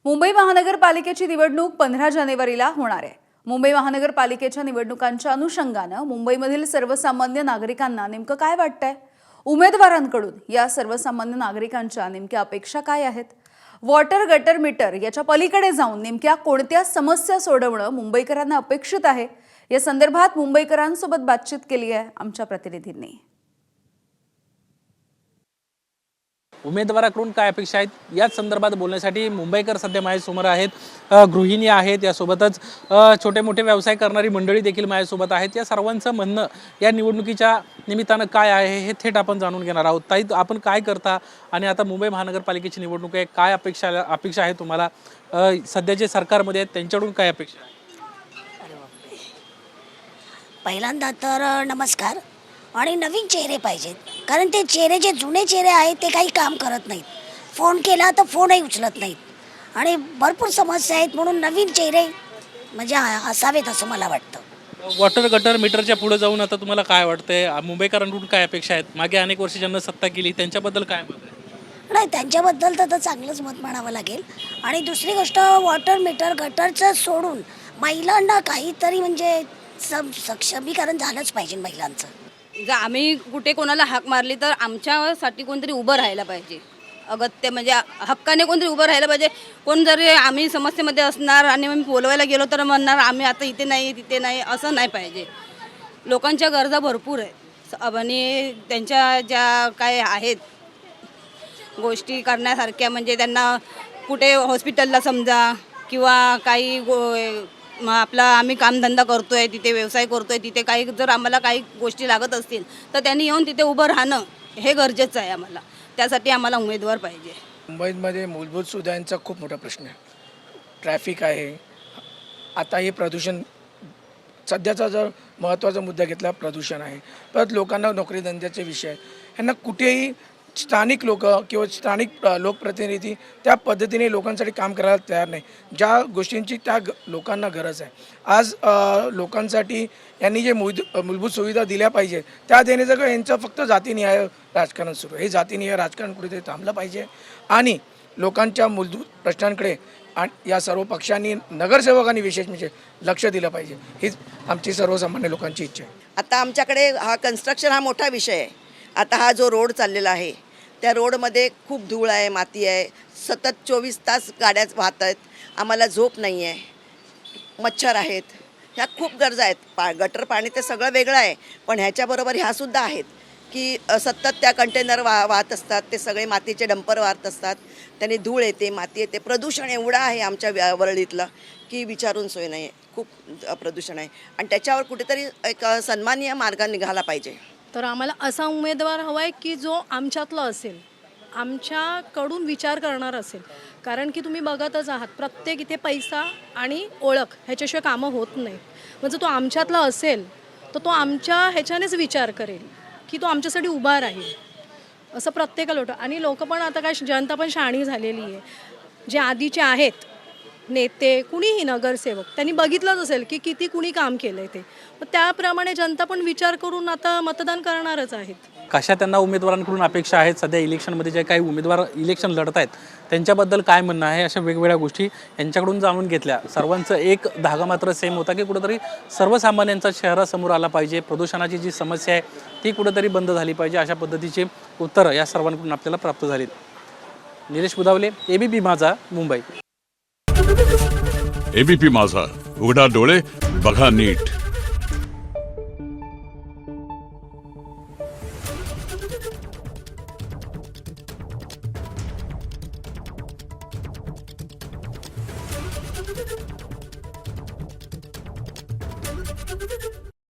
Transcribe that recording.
मुंबई महानगरपालिकेची निवडणूक 15 जानेवारीला होणार आहे। मुंबई महानगरपालिकेच्या निवडणुकांच्या अनुषंगाने मुंबईमधील सर्वसामान्य नागरिकांना नेमकं काय वाटतंय? उमेदवारांकडून या सर्वसामान्य नागरिकांच्या नेमक्या अपेक्षा काय आहेत? वॉटर गटर मीटर याच्या पलीकडे जाऊन नेमक्या कोणत्या समस्या सोडवणं मुंबईकरांना अपेक्षित आहे? या संदर्भात मुंबईकरांसोबत बातचीत केली आहे आमच्या प्रतिनिधींनी। उमेदवाराकडून काय अपेक्षा आहेत याच संदर्भात बोलण्यासाठी मुंबईकर सध्या माझ्यासमोर आहेत। गृहिणी आहेत, यासोबतच छोटे मोठे व्यवसाय करणारी मंडळी देखील माझ्यासोबत आहेत। या सर्वांचं म्हणणं या निवडणुकीच्या निमित्तानं काय आहे हे थेट आपण जाणून घेणार आहोत। ताई, आपण काय करता आणि आता मुंबई महानगरपालिकेची निवडणूक आहे, काय अपेक्षा आहे तुम्हाला? सध्याचे सरकारमध्ये आहेत त्यांच्याकडून काय अपेक्षा आहे? पहिल्यांदा तर नमस्कार। आणि नवीन चेहरे पाहिजेत, कारण ते चेहरे जे जुने चेहरे आहेत ते काही काम करत नाहीत। फोन केला तर फोनही उचलत नाहीत आणि भरपूर समस्या आहेत, म्हणून नवीन चेहरे म्हणजे असावेत असं मला वाटतं। वॉटर गटर मीटरच्या पुढे जाऊन आता तुम्हाला काय वाटतंय? मुंबईकरांकडून काय अपेक्षा आहेत? मागे अनेक वर्ष ज्यांना सत्ता केली त्यांच्याबद्दल काय मत आहे? नाही, त्यांच्याबद्दल तर चांगलंच मत म्हणावं लागेल। आणि दुसरी गोष्ट, वॉटर मीटर गटरचं सोडून महिलांना काहीतरी म्हणजे सक्षमीकरण झालंच पाहिजे महिलांचं। जर आम्ही कुठे कोणाला हाक मारली तर आमच्यासाठी कोणतरी उभं राहायला पाहिजे। अगत्य म्हणजे हक्काने कोणतरी उभं राहायला पाहिजे। कोण जरी आम्ही समस्येमध्ये असणार आणि मी बोलवायला गेलो तर म्हणणार आम्ही आता इथे नाही तिथे नाही, असं नाही पाहिजे। लोकांच्या गरजा भरपूर आहेत आणि त्यांच्या ज्या काय आहेत गोष्टी करण्यासारख्या, म्हणजे त्यांना कुठे हॉस्पिटलला समजा किंवा काही आपला आम्ही कामधंदा करतोय, तिथे व्यवसाय करतोय, तिथे काही जर आम्हाला काही गोष्टी लागत असतील तर त्यांनी येऊन तिथे उभं राहणं हे गरजेचं आहे आम्हाला। त्यासाठी आम्हाला उमेदवार पाहिजे। मुंबईमध्ये मूलभूत सुविधांचा खूप मोठा प्रश्न आहे। ट्रॅफिक आहे, आता हे प्रदूषण, सध्याचा जर महत्त्वाचा मुद्दा घेतला प्रदूषण आहे, परत लोकांना नोकरी धंद्याचे विषय आहेत। ह्यांना कुठेही स्थानिक लोक किंवा स्थानिक लोकप्रतिनिधी त्या पद्धतीने लोकांसाठी काम करायला तयार नाही, ज्या गोष्टींची त्या लोकांना गरज आहे। आज लोकांसाठी यांनी जे मूलभूत सुविधा दिल्या पाहिजे त्या देण्याचं यांचं फक्त जातीनिहाय राजकारण सुरू आहे। हे जातीनिहाय राजकारण कुठेतरी थांबलं पाहिजे आणि लोकांच्या मूलभूत प्रश्नांकडे या सर्व पक्षांनी, नगरसेवकांनी विशेष म्हणजे लक्ष दिलं पाहिजे, हीच आमची सर्वसामान्य लोकांची इच्छा आहे। आता आमच्याकडे कन्स्ट्रक्शन हा मोठा विषय आहे। आता हा जो रोड चाललेला आहे त्या रोडमध्ये खूप धूळ आहे, माती आहे, सतत 24 तास गाड्या वाहत आहेत, आम्हाला झोप नाही आहे, मच्छर आहेत, ह्या खूप गरजा आहेत। गटर पाणी ते सगळं वेगळं आहे, पण ह्याच्याबरोबर ह्यासुद्धा आहेत की सतत त्या कंटेनर वाहत असतात, ते सगळे मातीचे डंपर वाहत असतात, त्याने धूळ येते, माती येते, प्रदूषण एवढं आहे आमच्या वरळीतलं की विचारून सोय नाही आहे। खूप प्रदूषण आहे आणि त्याच्यावर कुठेतरी एक सन्माननीय मार्ग निघाला पाहिजे। तर आम्हाला असा उमेदवार हवा आहे की जो आमच्यातला असेल, आमच्याकडून विचार करणार असेल। कारण की तुम्ही बघतच आहात, प्रत्येक इथे पैसा आणि ओळख ह्याच्याशिवाय कामं होत नाही। म्हणजे तो आमच्यातला असेल तर तो आमच्या ह्याच्यानेच विचार करेल की तो आमच्यासाठी उभा राहील, असं प्रत्येकाला होतं। आणि लोक पण आता काय, जनता पण शहाणी झालेली आहे। जे आधीचे आहेत नेते, कुणीही नगरसेवक, त्यांनी बघितलंच असेल की किती कुणी काम केलं आहे ते, मग त्याप्रमाणे जनता पण विचार करून आता मतदान करणारच आहेत। कशा त्यांना उमेदवारांकडून अपेक्षा आहेत? सध्या इलेक्शनमध्ये जे काही उमेदवार इलेक्शन लढत आहेत त्यांच्याबद्दल काय म्हणणं आहे? अशा वेगवेगळ्या गोष्टी यांच्याकडून जाणून घेतल्या। सर्वांचं एक धागा मात्र सेम होता की कुठेतरी सर्वसामान्यांचा चेहरा आला पाहिजे, प्रदूषणाची जी समस्या आहे ती कुठेतरी बंद झाली पाहिजे, अशा पद्धतीची उत्तरं या सर्वांकडून आपल्याला प्राप्त झालीत। निलेश बुधावले, ABP माझा, मुंबई। ABP माझा, उघडा डोळे बघा नीट।